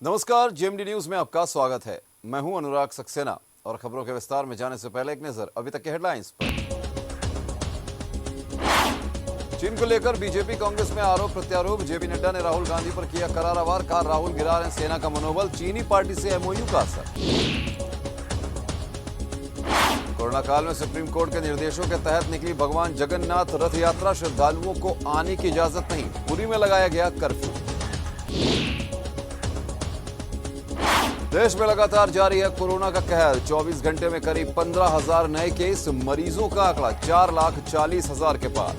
नमस्कार, JMD news में आपका स्वागत है। मैं हूं अनुराग सक्सेना और खबरों के विस्तार में जाने से पहले एक नजर अभी तक के हेडलाइंस पर। चीन को लेकर बीजेपी कांग्रेस में आरोप प्रत्यारोप। जेपी नड्डा ने राहुल गांधी पर किया करारा वार, कहा राहुल गिरा रहे सेना का मनोबल। चीनी पार्टी से एमओयू का असर। कोरोना काल में सुप्रीम कोर्ट के निर्देशों के तहत निकली भगवान जगन्नाथ रथ यात्रा। श्रद्धालुओं को आने की इजाजत नहीं, पुरी में लगाया गया कर्फ्यू। देश में लगातार जारी है कोरोना का कहर। 24 घंटे में करीब 15,000 नए केस, मरीजों का आंकड़ा 4,40,000 के पार।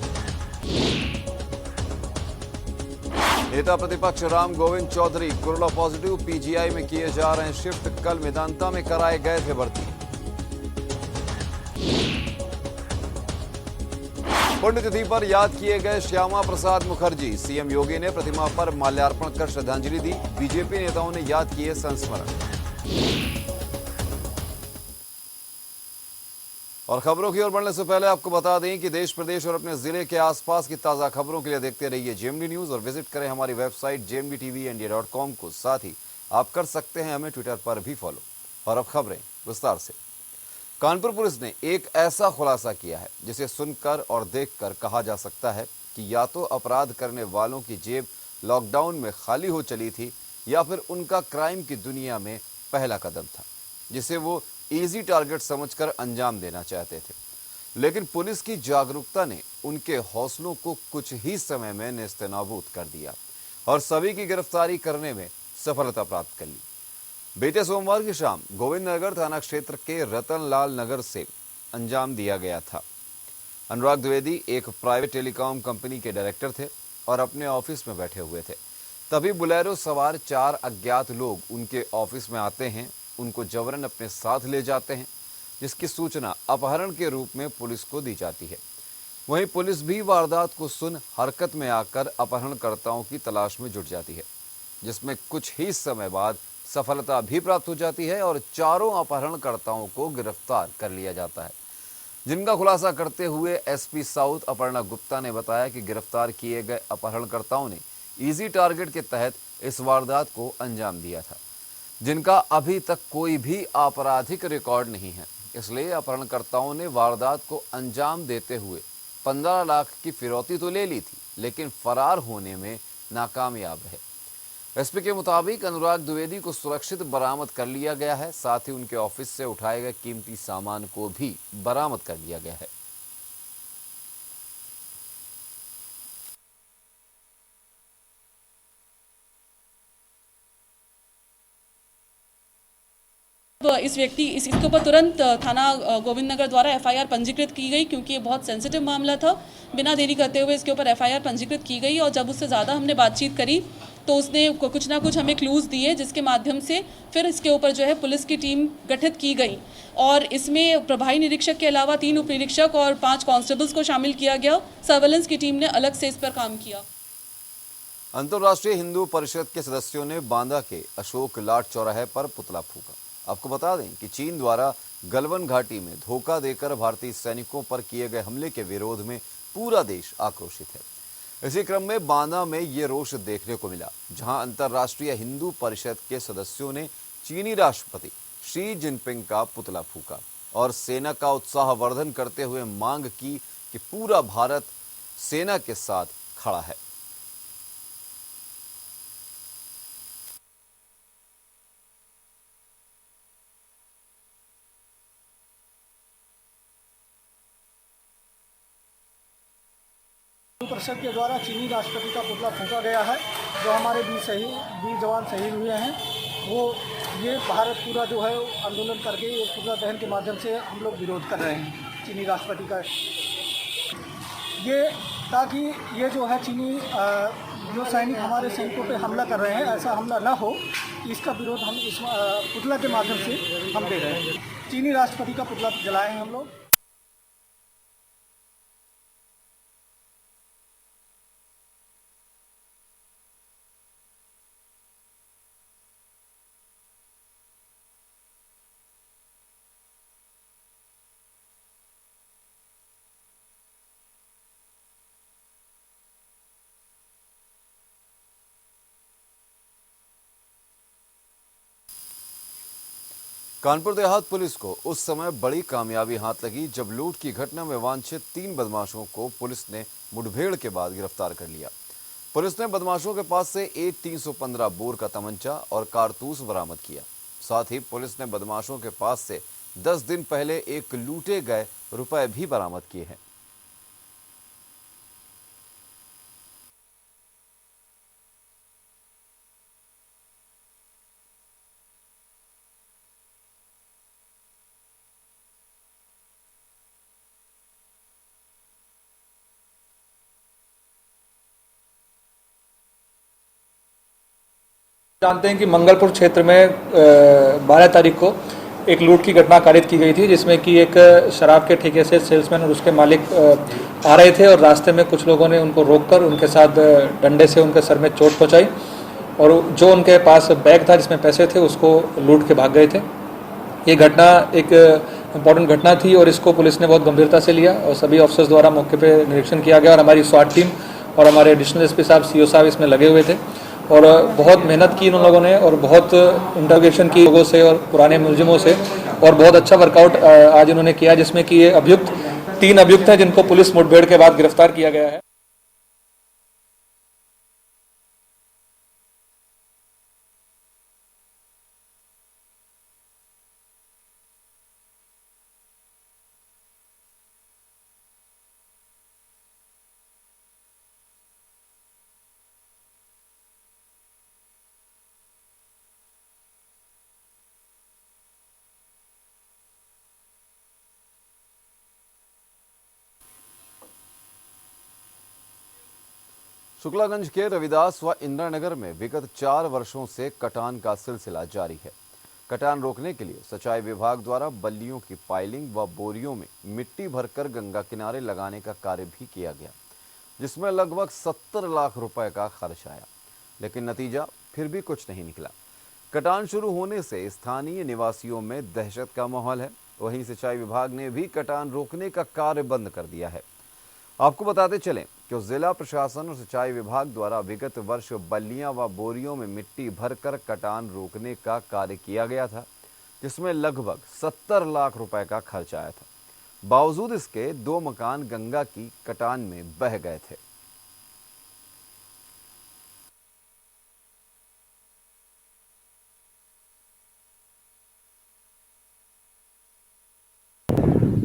नेता प्रतिपक्ष Ram Govind Chaudhary corona positive, PGI में किए जा रहे हैं शिफ्ट। कल मेदांता में कराए गए थे भर्ती। पुण्यतिथि पर याद किए गए श्यामा प्रसाद मुखर्जी। सीएम योगी ने प्रतिमा पर माल्यार्पण कर श्रद्धांजलि दी। बीजेपी नेताओं ने याद किए संस्मरण। और खबरों की ओर बढ़ने से पहले आपको बता दें कि देश प्रदेश और अपने जिले के आसपास की ताजा खबरों के लिए देखते रहिए जेएमडी न्यूज और विजिट करें हमारी वेबसाइट jmdtvindia.com को। साथ ही आप कर सकते हैं हमें ट्विटर पर भी फॉलो। और अब खबरें विस्तार से। कानपुर पुलिस ने एक ऐसा खुलासा किया है जिसे सुनकर और देखकर कहा जा सकता है कि या तो अपराध करने वालों की जेब लॉकडाउन में खाली हो चली थी या फिर उनका क्राइम की दुनिया में पहला कदम था जिसे वो इजी टारगेट समझकर अंजाम देना चाहते थे। लेकिन पुलिस की जागरूकता ने उनके हौसलों को कुछ ही समय में नेस्तनाबूद कर दिया और सभी की गिरफ्तारी करने में सफलता प्राप्त कर ली। बीते सोमवार की शाम गोविंद नगर थाना क्षेत्र के रतनलाल नगर से अंजाम दिया गया था। अनुराग द्विवेदी एक प्राइवेट टेलीकॉम कंपनी के डायरेक्टर थे और अपने ऑफिस में बैठे हुए थे। तभी बुलेरो सवार 4 अज्ञात लोग उनके ऑफिस में आते हैं, उनको जबरन अपने साथ ले जाते हैं, जिसकी सूचना अपहरण के रूप में पुलिस को दी जाती है। वहीं पुलिस भी वारदात को सुन हरकत में आकर अपहरणकर्ताओं की तलाश में जुट जाती है, जिसमें कुछ ही समय बाद सफलता भी प्राप्त हो जाती है और चारों अपहरणकर्ताओं को गिरफ्तार कर लिया जाता है, जिनका खुलासा करते हुए एसपी साउथ अपर्णा गुप्ता ने बताया कि गिरफ्तार किए गए अपहरणकर्ताओं ने इजी टारगेट के तहत इस वारदात को अंजाम दिया था, जिनका अभी तक कोई भी आपराधिक रिकॉर्ड नहीं है। इसलिए अपहरणकर्ताओं ने वारदात को अंजाम देते हुए 15 लाख की फिरौती तो ले ली थी, लेकिन फरार होने में नाकामयाब रहे। एसपी के मुताबिक अनुराग द्विवेदी को सुरक्षित बरामद कर लिया गया है। साथ ही उनके ऑफिस से उठाए गए कीमती सामान को भी बरामद कर लिया गया है। इसके ऊपर तुरंत थाना गोविंद नगर द्वारा एफआईआर पंजीकृत की गई, क्योंकि ये बहुत सेंसिटिव मामला था। बिना देरी करते हुए इसके ऊपर एफआईआर पंजीकृत की गई और जब उससे ज़्यादा हमने बातचीत करी तो उसने कुछ ना कुछ हमें क्लूज दिए, जिसके माध्यम से फिर इसके ऊपर जो है पुलिस की टीम गठित की गई और इसमें प्रभारी निरीक्षक के अलावा 3 उप निरीक्षक और 5 कांस्टेबल्स को शामिल किया गया। सर्वेलेंस की टीम ने अलग से इस पर काम किया। अंतर्राष्ट्रीय हिंदू परिषद के सदस्यों ने बांदा के अशोक लाट चौराहे पर पुतला फूंका। आपको बता दें कि चीन द्वारा गलवान घाटी में धोखा देकर भारतीय सैनिकों पर किए गए हमले के विरोध में पूरा देश आक्रोशित है। इसी क्रम में बांदा में ये रोष देखने को मिला, जहां अंतर्राष्ट्रीय हिंदू परिषद के सदस्यों ने चीनी राष्ट्रपति शी जिनपिंग का पुतला फूंका और सेना का उत्साहवर्धन करते हुए मांग की कि पूरा भारत सेना के साथ खड़ा है। परिषद के द्वारा चीनी राष्ट्रपति का पुतला फूंका गया है। जो हमारे वीर जवान शहीद हुए हैं, वो ये भारत पूरा जो है आंदोलन करके एक पुतला दहन के माध्यम से हम लोग विरोध कर रहे हैं चीनी राष्ट्रपति का, ये ताकि ये जो है चीनी जो सैनिक हमारे सैनिकों पे हमला कर रहे हैं, ऐसा हमला ना हो, इसका विरोध हम इस पुतला के माध्यम से हम दे रहे हैं। चीनी राष्ट्रपति का पुतला जलाए हैं हम लोग। कानपुर देहात पुलिस को उस समय बड़ी कामयाबी हाथ लगी जब लूट की घटना में वांछित 3 बदमाशों को पुलिस ने मुठभेड़ के बाद गिरफ्तार कर लिया। पुलिस ने बदमाशों के पास से एक 315 बोर का तमंचा और कारतूस बरामद किया। साथ ही पुलिस ने बदमाशों के पास से 10 दिन पहले एक लूटे गए रुपए भी बरामद किए हैं। जानते हैं कि मंगलपुर क्षेत्र में 12 तारीख को एक लूट की घटना कारित की गई थी, जिसमें कि एक शराब के ठेके से सेल्समैन और उसके मालिक आ रहे थे और रास्ते में कुछ लोगों ने उनको रोककर उनके साथ डंडे से उनके सर में चोट पहुंचाई और जो उनके पास बैग था जिसमें पैसे थे उसको लूट के भाग गए थे। ये घटना एक इम्पॉर्टेंट घटना थी और इसको पुलिस ने बहुत गंभीरता से लिया और सभी ऑफिसर्स द्वारा मौके पर निरीक्षण किया गया और हमारी स्वाट टीम और हमारे एडिशनल एसपी साहब, सीओ साहब इसमें लगे हुए थे और बहुत मेहनत की उन लोगों ने और बहुत इंटरोगेशन की लोगों से और पुराने मुलजिमों से और बहुत अच्छा वर्कआउट आज इन्होंने किया, जिसमें कि ये 3 अभियुक्त हैं जिनको पुलिस मुठभेड़ के बाद गिरफ्तार किया गया है। शुक्लागंज के रविदास व इंदिरानगर में विगत 4 वर्षों से कटान का सिलसिला जारी है। कटान रोकने के लिए सिंचाई विभाग द्वारा बल्लियों की पाइलिंग व बोरियों में मिट्टी भरकर गंगा किनारे लगाने का कार्य भी किया गया, जिसमें लगभग 70 लाख रुपए का खर्च आया, लेकिन नतीजा फिर भी कुछ नहीं निकला। कटान शुरू होने से स्थानीय निवासियों में दहशत का माहौल है। वहीं सिंचाई विभाग ने भी कटान रोकने का कार्य बंद कर दिया है। आपको बताते चलें कि जिला प्रशासन और सिंचाई विभाग द्वारा विगत वर्ष बल्लियां व बोरियों में मिट्टी भरकर कटान रोकने का कार्य किया गया था, जिसमें लगभग 70 लाख रुपए का खर्च आया था। बावजूद इसके 2 मकान गंगा की कटान में बह गए थे।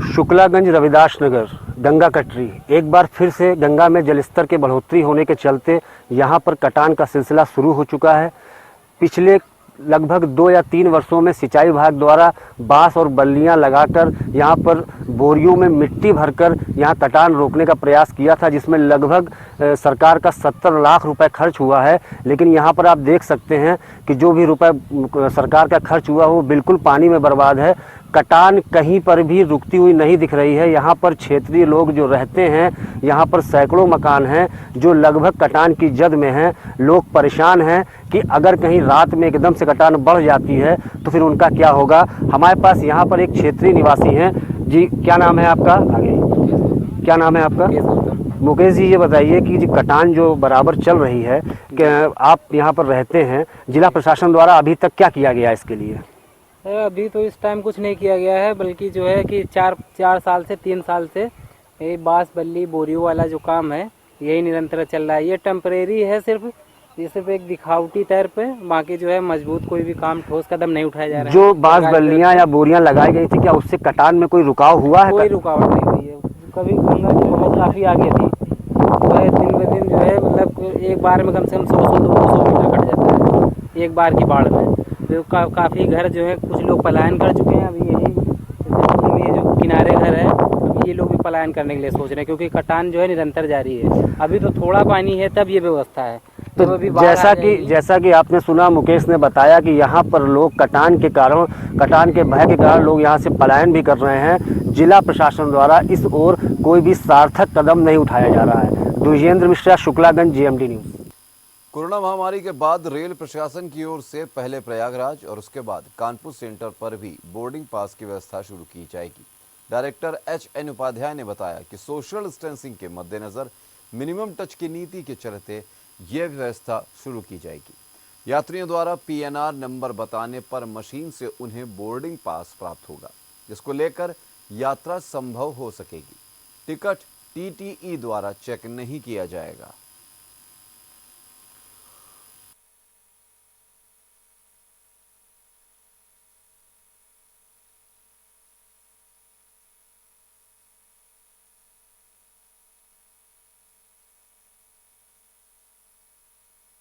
शुक्लागंज रविदास नगर गंगा कटरी एक बार फिर से गंगा में जलस्तर के बढ़ोतरी होने के चलते यहाँ पर कटान का सिलसिला शुरू हो चुका है। पिछले लगभग 2 या 3 वर्षों में सिंचाई विभाग द्वारा बांस और बल्लियां लगाकर यहाँ पर बोरियों में मिट्टी भरकर यहाँ कटान रोकने का प्रयास किया था, जिसमें लगभग सरकार का 70 लाख रुपए खर्च हुआ है। लेकिन यहाँ पर आप देख सकते हैं कि जो भी रुपए सरकार का खर्च हुआ वो बिल्कुल पानी में बर्बाद है। कटान कहीं पर भी रुकती हुई नहीं दिख रही है। यहाँ पर क्षेत्रीय लोग जो रहते हैं, यहाँ पर सैकड़ों मकान हैं जो लगभग कटान की जद में हैं। लोग परेशान हैं कि अगर कहीं रात में एकदम से कटान बढ़ जाती है तो फिर उनका क्या होगा। हमारे पास यहाँ पर एक क्षेत्रीय निवासी हैं। जी, क्या नाम है आपका? आगे क्या नाम है आपका? मुकेश जी, ये बताइए कि जी कटान जो बराबर चल रही है, कि आप यहाँ पर रहते हैं, जिला प्रशासन द्वारा अभी तक क्या किया गया इसके लिए? अभी तो इस टाइम कुछ नहीं किया गया है, बल्कि जो है कि 4 साल से 3 साल से ये बांस बल्ली बोरियों वाला जो काम है यही निरंतर चल रहा है। ये टेम्परेरी है, सिर्फ एक दिखावटी तौर पे, बाकी जो है मजबूत कोई भी काम ठोस कदम नहीं उठाया जा रहा है। जो बांस बल्लियां या बोरियां लगाई गई थी, क्या उससे कटान में कोई रुकाव हुआ है? कोई रुकावट नहीं हुई है। कभी गंगा की बहुत काफ़ी आगे थी, जो है दिन ब दिन जो है मतलब एक बार में कम से कम 100-200 मीटर कट जाता है एक बार की बाढ़ में। तो काफ़ी घर जो है कुछ लोग पलायन कर चुके हैं। अभी यही ये जो किनारे घर है, अभी ये लोग भी पलायन करने के लिए सोच रहे हैं, क्योंकि कटान जो है निरंतर जारी है। अभी तो थोड़ा पानी है तब ये व्यवस्था है। तो जैसा कि आपने सुना, मुकेश ने बताया कि यहाँ पर लोग कटान के भय के कारण लोग यहाँ से पलायन भी कर रहे हैं। जिला प्रशासन द्वारा इस ओर कोई भी सार्थक कदम नहीं उठाया जा रहा है। Dujendra Mishra, Shuklaganj, GMT news. कोरोना महामारी के बाद रेल प्रशासन की ओर से पहले प्रयागराज और उसके बाद कानपुर सेंटर पर भी बोर्डिंग पास की व्यवस्था शुरू की जाएगी। डायरेक्टर HN उपाध्याय ने बताया कि सोशल डिस्टेंसिंग के मद्देनजर मिनिमम टच की नीति के चलते यह व्यवस्था शुरू की जाएगी। यात्रियों द्वारा पीएनआर नंबर बताने पर मशीन से उन्हें बोर्डिंग पास प्राप्त होगा, जिसको लेकर यात्रा संभव हो सकेगी। टिकट टीटीई द्वारा चेक नहीं किया जाएगा।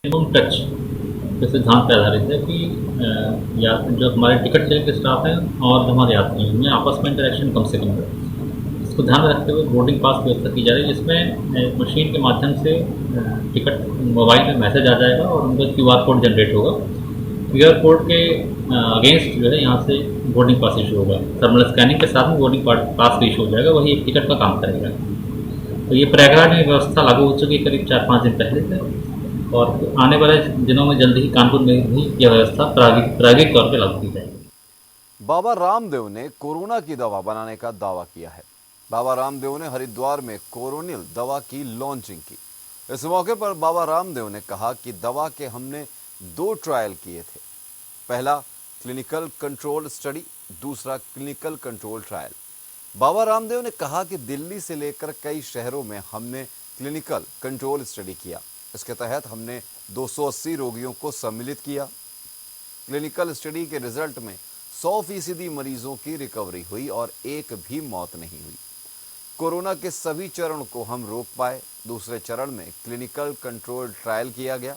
मिनिमम टच के सिद्धांत पर आधारित है कि या जो हमारे टिकट चेकिंग के स्टाफ हैं और जो हमारे यात्री हैं उनमें आपस में इंटरेक्शन कम से कम है। इसको ध्यान में रखते हुए बोर्डिंग पास व्यवस्था की जा रही है, जिसमें मशीन के माध्यम से टिकट मोबाइल में मैसेज आ जाएगा और उनका QR कोड जनरेट होगा। QR कोड के अगेंस्ट जो है यहाँ से बोर्डिंग पास इशू होगा। थर्मल स्कैनिंग के साथ में बोर्डिंग पास भी इशू हो जाएगा, वही एक टिकट का काम करेगा। तो ये प्रयागराज में व्यवस्था लागू हो चुकी है करीब 4-5 दिन पहले से, और आने वाले दिनों में जल्दी ही कानपुर में भी यह व्यवस्था प्रायोगिक तौर पर लागू की जाएगी। बाबा रामदेव ने कोरोना की दवा बनाने का दावा किया है। बाबा रामदेव ने हरिद्वार में कोरोनिल दवा की लॉन्चिंग की। इस मौके पर बाबा रामदेव ने कहा कि दवा के हमने 2 ट्रायल किए थे, पहला क्लिनिकल कंट्रोल स्टडी, दूसरा clinical control trial. Baba Ramdev ने कहा कि दिल्ली से लेकर कई शहरों में हमने क्लिनिकल कंट्रोल स्टडी किया। इसके तहत हमने 280 रोगियों को सम्मिलित किया। क्लिनिकल स्टडी के रिजल्ट में 100% मरीजों की रिकवरी हुई और एक भी मौत नहीं हुई। कोरोना के सभी चरण को हम रोक पाए। दूसरे चरण में क्लिनिकल कंट्रोल ट्रायल किया गया।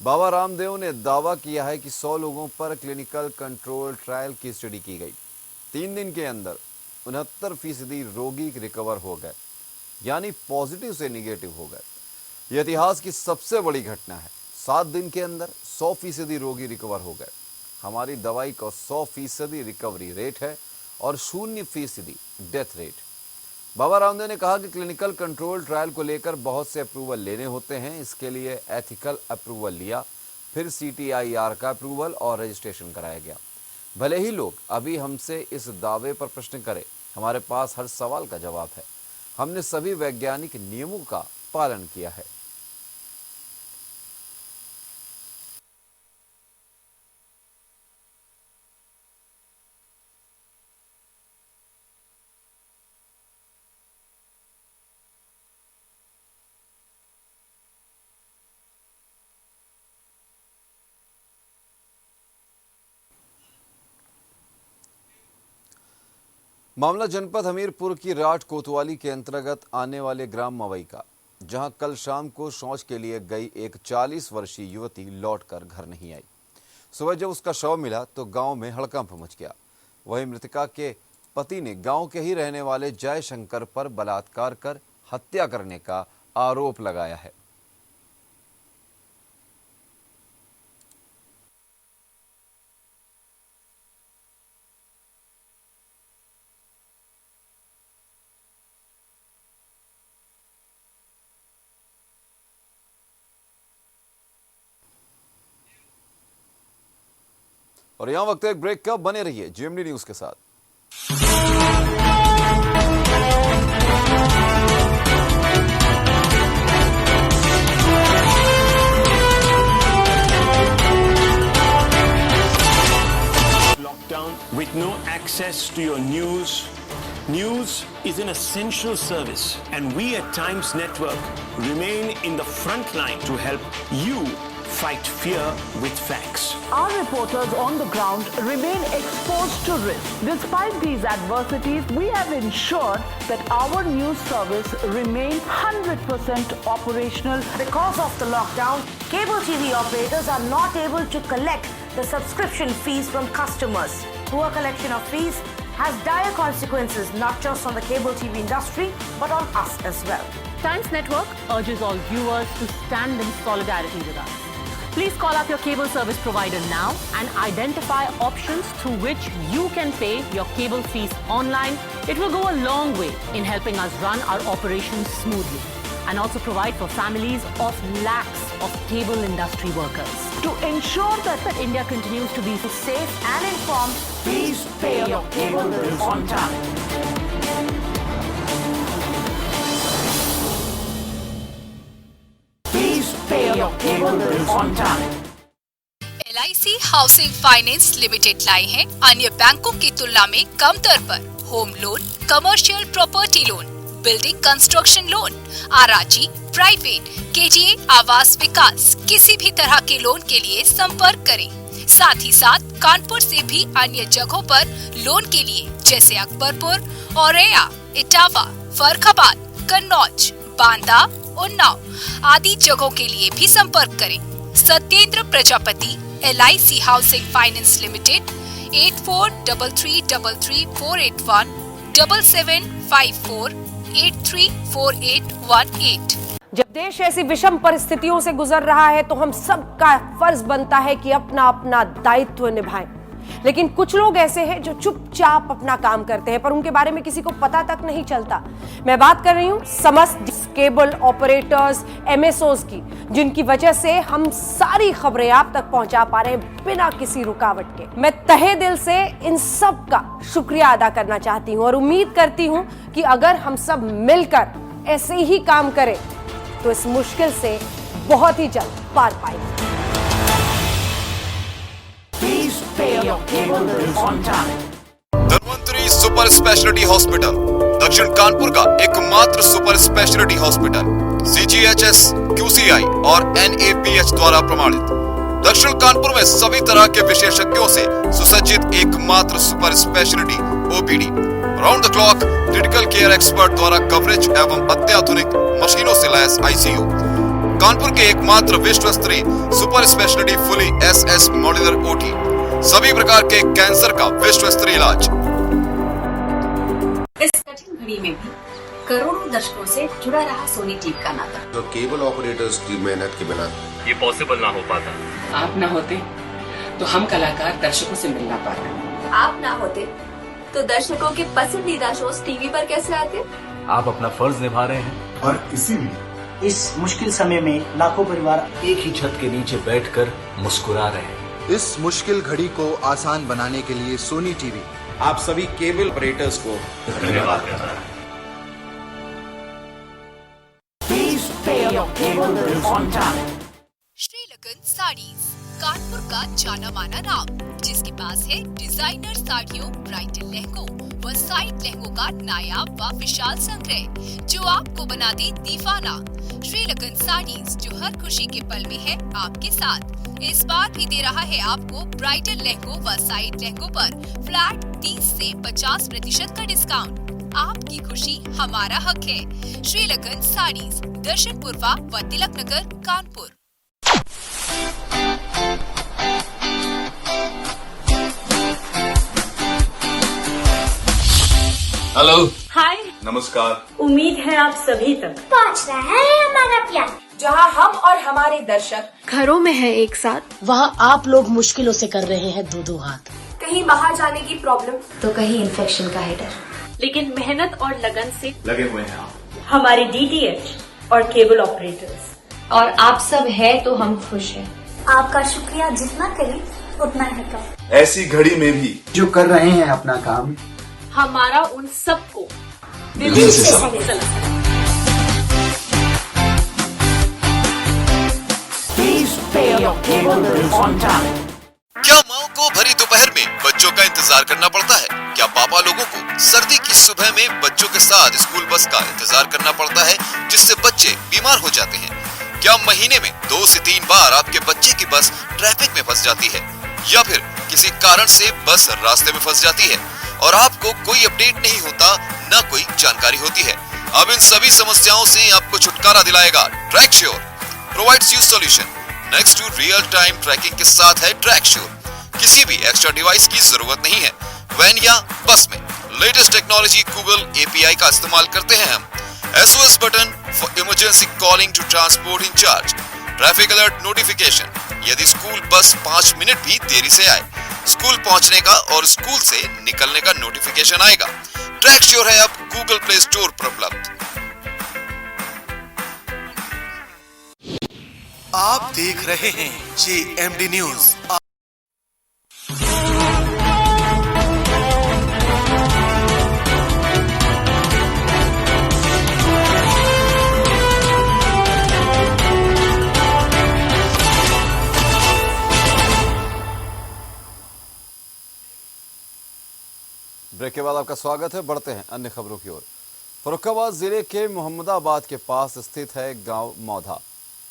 बाबा रामदेव ने दावा किया है कि 100 लोगों पर क्लिनिकल कंट्रोल ट्रायल की स्टडी की गई। 3 दिन के अंदर 69% रोगी रिकवर हो गए, यानी पॉजिटिव से निगेटिव हो गए। यह इतिहास की सबसे बड़ी घटना है। 7 दिन के अंदर 100% रोगी रिकवर हो गए। हमारी दवाई का 100% रिकवरी रेट है और 0% डेथ रेट। बाबा रामदेव ने कहा कि क्लिनिकल कंट्रोल ट्रायल को लेकर बहुत से अप्रूवल लेने होते हैं। इसके लिए एथिकल अप्रूवल लिया, फिर CTIR का अप्रूवल और रजिस्ट्रेशन कराया गया। भले ही लोग अभी हमसे इस दावे पर प्रश्न करें, हमारे पास हर सवाल का जवाब है। हमने सभी वैज्ञानिक नियमों का पालन किया है। मामला जनपद हमीरपुर की राठ कोतवाली के अंतर्गत आने वाले ग्राम मवई का, जहां कल शाम को शौच के लिए गई एक 40 वर्षीय युवती लौटकर घर नहीं आई। सुबह जब उसका शव मिला तो गांव में हड़कंप मच गया। वहीं मृतका के पति ने गांव के ही रहने वाले जयशंकर पर बलात्कार कर हत्या करने का आरोप लगाया है। और यहां वक्त एक ब्रेक का, बने रहिए GMD न्यूज के साथ। Lockdown with no access to your news. News is an essential service, and we at Times Network remain in the front line to help you fight fear with facts. Our reporters on the ground remain exposed to risk. Despite these adversities, we have ensured that our news service remains 100% operational. Because of the lockdown, cable TV operators are not able to collect the subscription fees from customers. Poor collection of fees has dire consequences not just on the cable TV industry but on us as well. Times Network urges all viewers to stand in solidarity with us. Please call up your cable service provider now and identify options through which you can pay your cable fees online. It will go a long way in helping us run our operations smoothly and also provide for families of lakhs of cable industry workers. To ensure that India continues to be Safe and informed, please pay your cable bills on time. Please pay your cable bills on time. LIC housing finance limited लाए हैं अन्य बैंकों की तुलना में कम दर पर home loan, commercial property loan, building construction loan, RRG, private, KGA, आवास विकास, किसी भी तरह के लोन के लिए संपर्क करें। साथ ही साथ कानपुर से भी अन्य जगहों पर लोन के लिए जैसे अकबरपुर, औरैया, इटावा, फर्रुखाबाद, कन्नौज, बांदा, उन्नाव आदि जगहों के लिए भी संपर्क करें। Satyendra Prajapati, LIC housing finance limited, 8433334817 7754834818। जब देश ऐसी विषम परिस्थितियों से गुजर रहा है तो हम सबका फर्ज बनता है कि अपना अपना दायित्व निभाएं। लेकिन कुछ लोग ऐसे हैं जो चुपचाप अपना काम करते हैं पर उनके बारे में किसी को पता तक नहीं चलता। मैं बात कर रही हूं समस्त केबल ऑपरेटर्स, MSOs की, जिनकी वजह से हम सारी खबरें आप तक पहुंचा पा रहे हैं बिना किसी रुकावट के। मैं तहे दिल से इन सब का शुक्रिया अदा करना चाहती हूं और उम्मीद करती हूं कि अगर हम सब मिलकर ऐसे ही काम करें तो इस मुश्किल से बहुत ही जल्द पार पाएंगे। धन्वंतरी सुपर स्पेशलिटी हॉस्पिटल दक्षिण कानपुर का एकमात्र super speciality hospital CGHS, QCI और NABH द्वारा प्रमाणित। दक्षिण कानपुर में सभी तरह के विशेषज्ञों से सुसज्जित एकमात्र super speciality OPD, round the clock critical care expert द्वारा कवरेज एवं अत्याधुनिक मशीनों से लैस ICU। कानपुर के एकमात्र विश्व स्तरीय super speciality fully SS modular OT, सभी प्रकार के कैंसर का विश्व स्तरीय इलाज। इस कठिन घड़ी में भी करोड़ों दर्शकों से जुड़ा रहा सोनी टीवी का नाता। तो केबल ऑपरेटर्स की मेहनत के बिना ये पॉसिबल ना हो पाता। आप ना होते तो हम कलाकार दर्शकों से मिल ना पाते। आप ना होते तो दर्शकों के पसंदीदा शोज टीवी पर कैसे आते। आप अपना फर्ज निभा रहे हैं और इसीलिए इस मुश्किल समय में लाखों परिवार एक ही छत के नीचे बैठकर मुस्कुरा रहे हैं। इस मुश्किल घड़ी को आसान बनाने के लिए सोनी टीवी आप सभी केबल ऑपरेटर्स को धन्यवाद करता है। श्रीलगन साड़ीज, कानपुर का जाना माना नाम, जिसके पास है डिजाइनर साड़ियों, ब्राइडल लहंगों व साइड लहंगों का नायाब व विशाल संग्रह जो आपको बना दे दीवाना। श्रीलगन साड़ीज जो हर खुशी के पल में है आपके साथ, इस बार भी दे रहा है आपको ब्राइडल लहंगों व साइड लहंगों पर फ्लैट 30 से 50% का डिस्काउंट। आपकी खुशी हमारा हक है। श्रीलगन साड़ीज, दर्शन पूर्वा व तिलक नगर, कानपुर। हेलो, हाय, नमस्कार। उम्मीद है आप सभी तक पहुंच रहा है हमारा प्यार। जहां हम और हमारे दर्शक घरों में है एक साथ, वहाँ आप लोग मुश्किलों से कर रहे हैं दो हाथ। कहीं बाहर जाने की प्रॉब्लम तो कहीं इन्फेक्शन का है डर, लेकिन मेहनत और लगन से लगे हुए हैं आप, हमारे DTH और केबल ऑपरेटर्स, और आप सब है तो हम खुश हैं। आपका शुक्रिया जितना करें उतना है कम। ऐसी घड़ी में भी जो कर रहे हैं अपना काम, हमारा उन सबको दिल से सलाम। क्या माओ को भरी दोपहर में बच्चों का इंतजार करना पड़ता है? क्या पापा लोगों को सर्दी की सुबह में बच्चों के साथ स्कूल बस का इंतजार करना पड़ता है जिससे बच्चे बीमार हो जाते हैं? क्या महीने में 2 से 3 बार आपके बच्चे की बस ट्रैफिक में फंस जाती है या फिर किसी कारण से बस रास्ते में फंस जाती है और आपको कोई अपडेट नहीं होता, न कोई जानकारी होती है? अब इन सभी समस्याओं से आपको छुटकारा दिलाएगा Tracksure, provides you solution. Next to real time tracking के साथ है ट्रैकश्योर। किसी भी एक्स्ट्रा डिवाइस की जरूरत नहीं है। वैन या बस में लेटेस्ट टेक्नोलॉजी गूगल API का इस्तेमाल करते हैं हम। SOS button for emergency calling to transport incharge, traffic alert notification यदि स्कूल बस 5 मिनट भी देरी से आए, स्कूल पहुंचने का और स्कूल से निकलने का नोटिफिकेशन आएगा। ट्रैकश्योर है अब गूगल प्ले स्टोर पर उपलब्ध। आप देख रहे हैं JMD न्यूज। ब्रेक के बाद आपका स्वागत है। बढ़ते हैं अन्य खबरों की ओर। फर्रुखाबाद जिले के मोहम्मदाबाद के पास स्थित है गांव मौधा।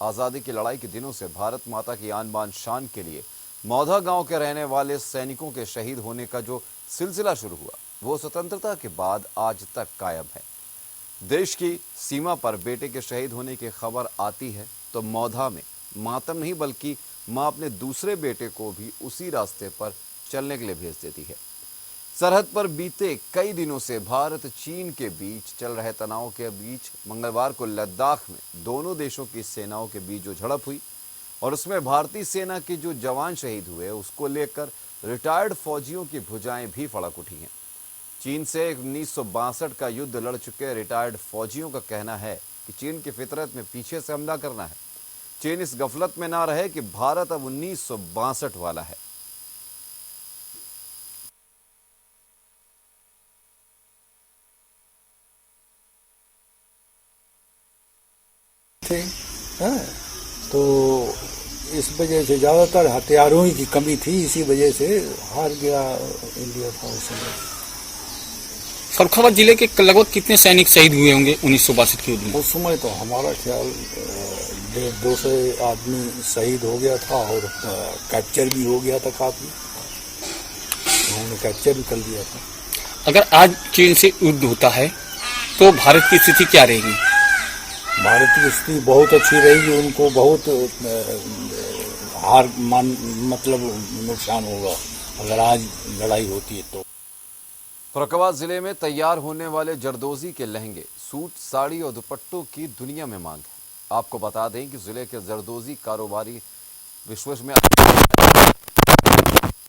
आज़ादी की लड़ाई के दिनों से भारत माता की आन बान शान के लिए मौधा गांव के रहने वाले सैनिकों के शहीद होने का जो सिलसिला शुरू हुआ वो स्वतंत्रता के बाद आज तक कायम है। देश की सीमा पर बेटे के शहीद होने की खबर आती है तो मौधा में मातम नहीं बल्कि मां अपने दूसरे बेटे को भी उसी रास्ते पर चलने के लिए भेज देती है। सरहद पर बीते कई दिनों से भारत चीन के बीच चल रहे तनाव के बीच मंगलवार को लद्दाख में दोनों देशों की सेनाओं के बीच जो झड़प हुई और उसमें भारतीय सेना के जो जवान शहीद हुए उसको लेकर रिटायर्ड फौजियों की भुजाएं भी फड़क उठी हैं। चीन से 1962 का युद्ध लड़ चुके रिटायर्ड फौजियों का कहना है कि चीन की फितरत में पीछे से हमला करना है। चीन इस गफलत में ना रहे कि भारत अब 1962 वाला है। तो इस वजह से ज्यादातर हथियारों की कमी थी, इसी वजह से हार गया इंडिया था उस समय। फर्रुखाबाद जिले के लगभग कितने सैनिक शहीद हुए होंगे 1962 के युद्ध में? उस समय तो हमारा ख्याल 150-200 आदमी शहीद हो गया था और कैप्चर भी हो गया था काफी। उन्होंने कैप्चर भी कर लिया था। अगर आज चीन से युद्ध होता है तो भारत की स्थिति क्या रहेगी? भारत की स्थिति बहुत अच्छी रहेगी। उनको बहुत मतलब नुकसान होगा अगर आज लड़ाई होती है तो। फर्रुखाबाद जिले में तैयार होने वाले जरदोजी के लहंगे, सूट, साड़ी और दुपट्टों की दुनिया में मांग है। आपको बता दें कि जिले के जरदोजी कारोबारी विश्व में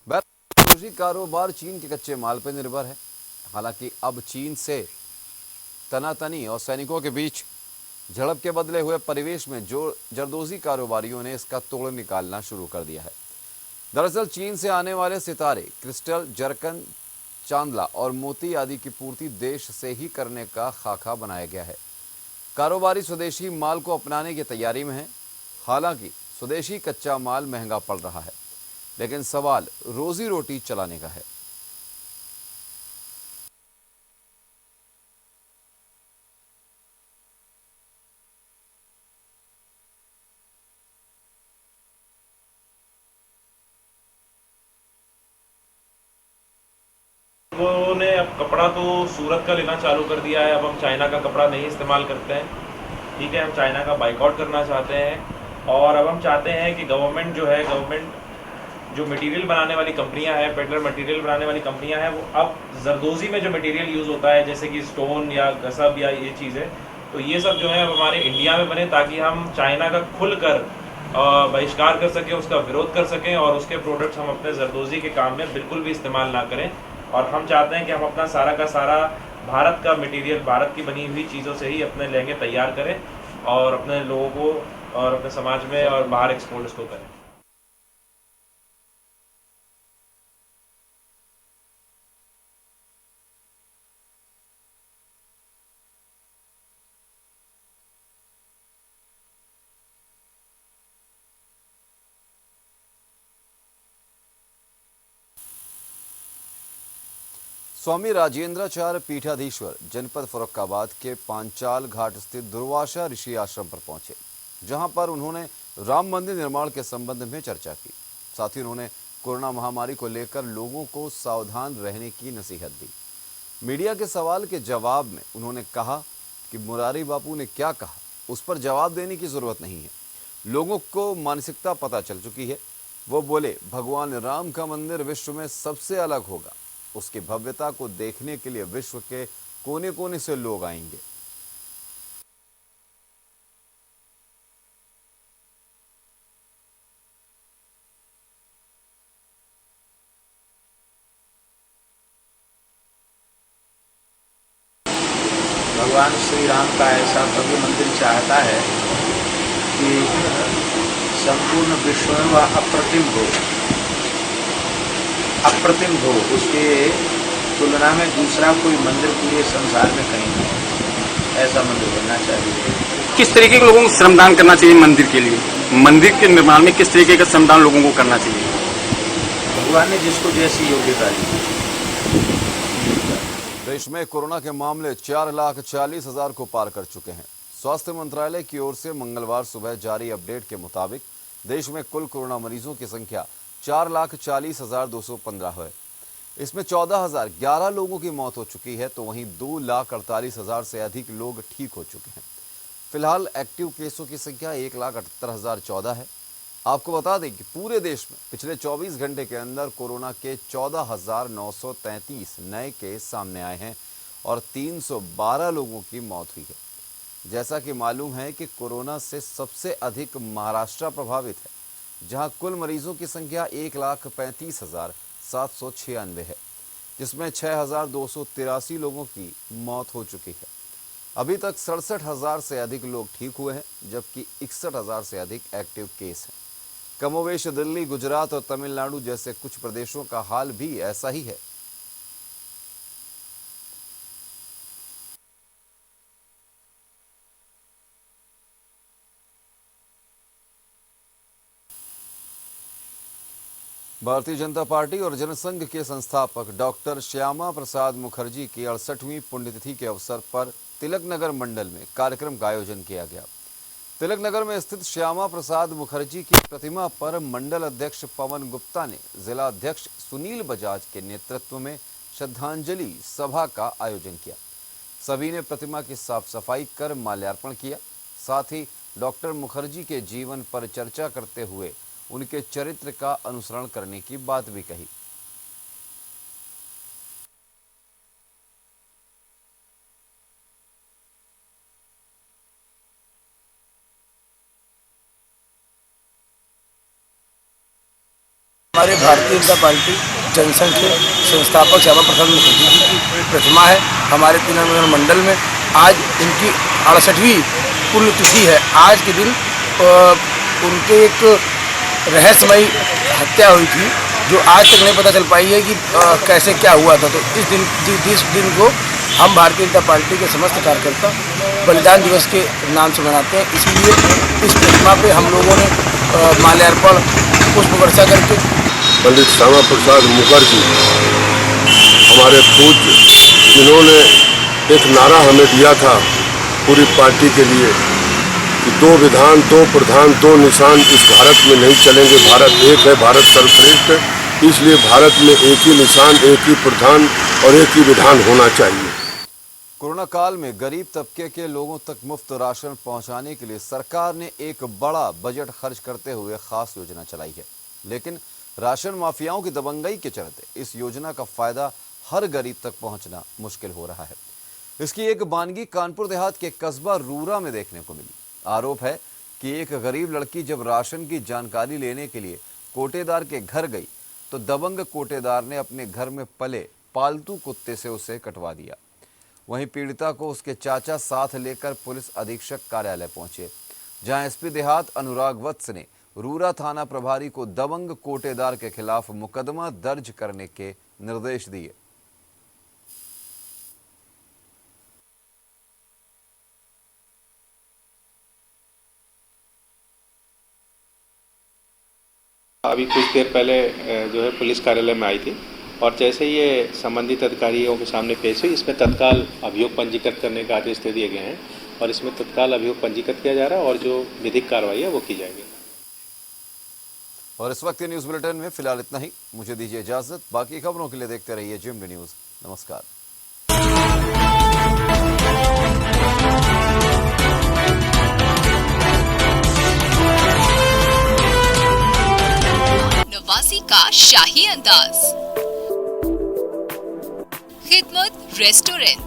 जरदोजी कारोबार चीन के कच्चे माल पर निर्भर है। हालांकि अब चीन से तनातनी और सैनिकों के बीच झड़प के बदले हुए परिवेश में जो जरदोजी कारोबारियों ने इसका तोड़ निकालना शुरू कर दिया है। दरअसल चीन से आने वाले सितारे, क्रिस्टल, जरकन, चांदला और मोती आदि की पूर्ति देश से ही करने का खाका बनाया गया है। कारोबारी स्वदेशी माल को अपनाने की तैयारी में है। हालांकि स्वदेशी कच्चा माल महंगा पड़ रहा है, लेकिन सवाल रोजी रोटी चलाने का है। लोगों ने अब कपड़ा तो सूरत का लेना चालू कर दिया है। अब हम चाइना का कपड़ा नहीं इस्तेमाल करते हैं, ठीक है। हम चाइना का बाइकआउट करना चाहते हैं और अब हम चाहते हैं कि गवर्नमेंट जो मटेरियल बनाने वाली कंपनियां हैं, पेडलर मटेरियल बनाने वाली कंपनियां हैं, वो अब जरदोजी में जो मटेरियल यूज़ होता है जैसे कि स्टोन या गसब या ये चीज़ें, तो ये सब जो है अब हमारे इंडिया में बने ताकि हम चाइना का खुलकर बहिष्कार कर सकें, उसका विरोध कर सकें और उसके प्रोडक्ट्स हम अपने जरदोजी के काम में बिल्कुल भी इस्तेमाल ना करें। और हम चाहते हैं कि हम अपना सारा का सारा भारत का मटेरियल, भारत की बनी हुई चीज़ों से ही अपने लहंगे तैयार करें और अपने लोगों को और अपने समाज में और बाहर एक्सपोर्ट इसको करें। स्वामी राजेंद्राचार्य पीठाधीश्वर जनपद फर्रुखाबाद के पांचाल घाट स्थित दुर्वासा ऋषि आश्रम पर पहुंचे, जहां पर उन्होंने राम मंदिर निर्माण के संबंध में चर्चा की। साथ ही उन्होंने कोरोना महामारी को लेकर लोगों को सावधान रहने की नसीहत दी। मीडिया के सवाल के जवाब में उन्होंने कहा कि मुरारी बापू ने क्या कहा उस पर जवाब देने की जरूरत नहीं है। लोगों को मानसिकता पता चल चुकी है। वो बोले, भगवान राम का मंदिर विश्व में सबसे अलग होगा। उसकी भव्यता को देखने के लिए विश्व के कोने कोने से लोग आएंगे। भगवान श्री राम का ऐसा भव्य मंदिर चाहता है कि संपूर्ण विश्व में वह अप्रतिम हो, उसके तुलना में दूसरा कोई मंदिर पूरे संसार में कहीं नहीं। ऐसा मंदिर बनना चाहिए। किस तरीके के लोगों को श्रमदान करना चाहिए मंदिर के लिए? मंदिर के निर्माण में किस तरीके का श्रमदान लोगों को करना चाहिए? भगवान ने जिसको जैसी योग्यता दी। देश में कोरोना के मामले 4,40,000 को पार कर चुके हैं। स्वास्थ्य मंत्रालय की ओर से मंगलवार सुबह जारी अपडेट के मुताबिक देश में कुल कोरोना मरीजों की संख्या 4,40,215 है। इसमें 14,011 लोगों की मौत हो चुकी है, तो वहीं 2,48,000 से अधिक लोग ठीक हो चुके हैं। फिलहाल एक्टिव केसों की संख्या 1,78,014 है। आपको बता दें कि पूरे देश में पिछले 24 घंटे के अंदर कोरोना के 14,933 नए केस सामने आए हैं और 312 लोगों की मौत हुई है। जैसा कि मालूम है कि कोरोना से सबसे अधिक महाराष्ट्र प्रभावित है, जहां कुल मरीजों की संख्या 1,35,796 है, जिसमें 6,283 लोगों की मौत हो चुकी है। अभी तक 67,000 से अधिक लोग ठीक हुए हैं, जबकि 61,000 से अधिक एक्टिव केस हैं। कमोवेश दिल्ली, गुजरात और तमिलनाडु जैसे कुछ प्रदेशों का हाल भी ऐसा ही है। भारतीय जनता पार्टी और जनसंघ के संस्थापक डॉक्टर श्यामा प्रसाद मुखर्जी की 68वीं पुण्यतिथि के अवसर पर तिलकनगर मंडल में कार्यक्रम का आयोजन किया गया। तिलकनगर में स्थित श्यामा प्रसाद मुखर्जी की प्रतिमा पर मंडल अध्यक्ष पवन गुप्ता ने जिला अध्यक्ष सुनील बजाज के नेतृत्व में श्रद्धांजलि सभा का आयोजन किया। सभी ने प्रतिमा की साफ सफाई कर माल्यार्पण किया। साथ ही डॉक्टर मुखर्जी के जीवन पर चर्चा करते हुए उनके चरित्र का अनुसरण करने की बात भी कही। हमारे भारतीय जनता पार्टी जनसंघ के संस्थापक श्यामा प्रसाद मुखर्जी जी की प्रतिमा है हमारे तिलकनगर मंडल में। आज उनकी 68वीं पुण्यतिथि है। आज के दिन उनके एक रहस्यमयी हत्या हुई थी, जो आज तक नहीं पता चल पाई है कि कैसे क्या हुआ था। तो इस दिन को हम भारतीय जनता पार्टी के समस्त कार्यकर्ता बलिदान दिवस के नाम से मनाते हैं। इसीलिए इस प्रतिमा पे हम लोगों ने माल्यार्पण पुष्प वर्षा करके पंडित श्यामा प्रसाद मुखर्जी हमारे पूज्य, जिन्होंने एक नारा हमें दिया था पूरी पार्टी के लिए कि 2 विधान 2 प्रधान 2 निशान इस भारत में नहीं चलेंगे। भारत एक है, भारत सर्वश्रेष्ठ है। इसलिए भारत में एक ही निशान, एक ही प्रधान और एक ही विधान होना चाहिए। कोरोना काल में गरीब तबके के लोगों तक मुफ्त राशन पहुंचाने के लिए सरकार ने एक बड़ा बजट खर्च करते हुए खास योजना चलाई है, लेकिन राशन माफियाओं की दबंगई के चलते इस योजना का फायदा हर गरीब तक पहुंचना मुश्किल हो रहा है। इसकी एक बानगी कानपुर देहात के कस्बा रूरा में देखने को मिली। आरोप है कि एक गरीब लड़की जब राशन की जानकारी लेने के लिए कोटेदार के घर गई तो दबंग कोटेदार ने अपने घर में पले पालतू कुत्ते से उसे कटवा दिया। वहीं पीड़िता को उसके चाचा साथ लेकर पुलिस अधीक्षक कार्यालय पहुंचे, जहां एसपी देहात अनुराग वत्स ने रूरा थाना प्रभारी को दबंग कोटेदार के खिलाफ मुकदमा दर्ज करने के निर्देश दिए। अभी कुछ देर पहले जो है पुलिस कार्यालय में आई थी और जैसे ये संबंधित अधिकारियों के सामने पेश हुई, इसमें तत्काल अभियोग पंजीकृत करने का आदेश दे दिए गए हैं और इसमें तत्काल अभियोग पंजीकृत किया जा रहा है और जो विधिक कार्रवाई है वो की जाएगी। और इस वक्त न्यूज बुलेटिन में फिलहाल इतना ही। मुझे दीजिए इजाजत। बाकी खबरों के लिए देखते रहिए जेएमडी न्यूज। नमस्कार। नवासी का शाही अंदाज, खिदमत रेस्टोरेंट,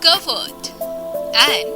कवर्ड एंड